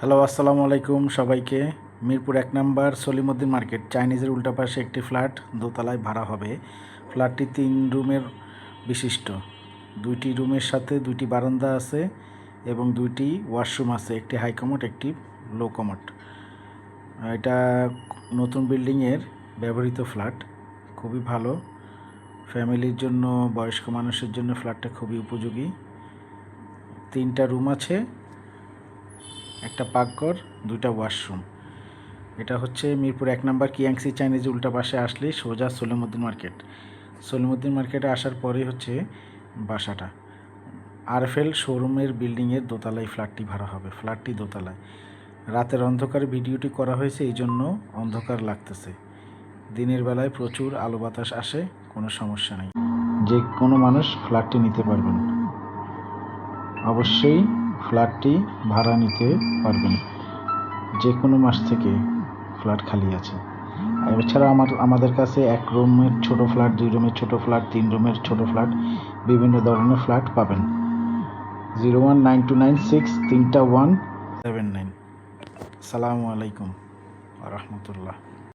Hello, আসসালামু আলাইকুম সবাইকে। মিরপুর 1 নাম্বার সলিমুদ্দিন মার্কেট চাইনিজের উল্টা পাশে একটি ফ্ল্যাট দোতলায় ভাড়া হবে। ফ্ল্যাটটি 3 রুমের বিশিষ্ট। 2টি রুমের সাথে 2টি বারান্দা আছে এবং 2টি ওয়াশরুম আছে, একটি হাই কমোড একটি লো কমোড। এটা নতুন বিল্ডিংয়ের ব্যবহৃত ফ্ল্যাট, খুবই ভালো। ফ্যামিলির জন্য, বয়স্ক মানুষের জন্য ফ্ল্যাটটা খুবই উপযোগী। 3টা রুম আছে, একটা পাকঘর, 2টা ওয়াশরুম। এটা হচ্ছে মিরপুর 1 নাম্বার কিয়াংসি চাইনিজ উল্টা পাশে আসলেই সোজা সলিমুদ্দিন মার্কেট। সলিমুদ্দিন মার্কেটে আসার পরেই হচ্ছে বাসাটা। আরএফএল শোরুমের বিল্ডিংয়ের দোতলায় ফ্ল্যাটটি ভাড়া হবে। ফ্ল্যাটটি দোতলায়। রাতের অন্ধকারে ভিডিওটি করা হয়েছে, এই জন্য অন্ধকার লাগতেছে। দিনের বেলায় প্রচুর আলো বাতাস আসে, কোনো সমস্যা নেই। যে কোনো মানুষ ফ্ল্যাটটি নিতে পারবেন। অবশ্যই ফ্ল্যাটটি ভাড়া নিতে পারবেন। যে কোনো মাস থেকে ফ্ল্যাট খালি আছে। এছাড়া আমাদের কাছে 1 রুমের ছোট ফ্ল্যাট, 2 রুমের ছোট ফ্ল্যাট, 3 রুমের ছোট ফ্ল্যাট, বিভিন্ন ধরনের ফ্ল্যাট পাবেন। 0192963 179। আসসালামু আলাইকুম ওয়া রাহমাতুল্লাহ।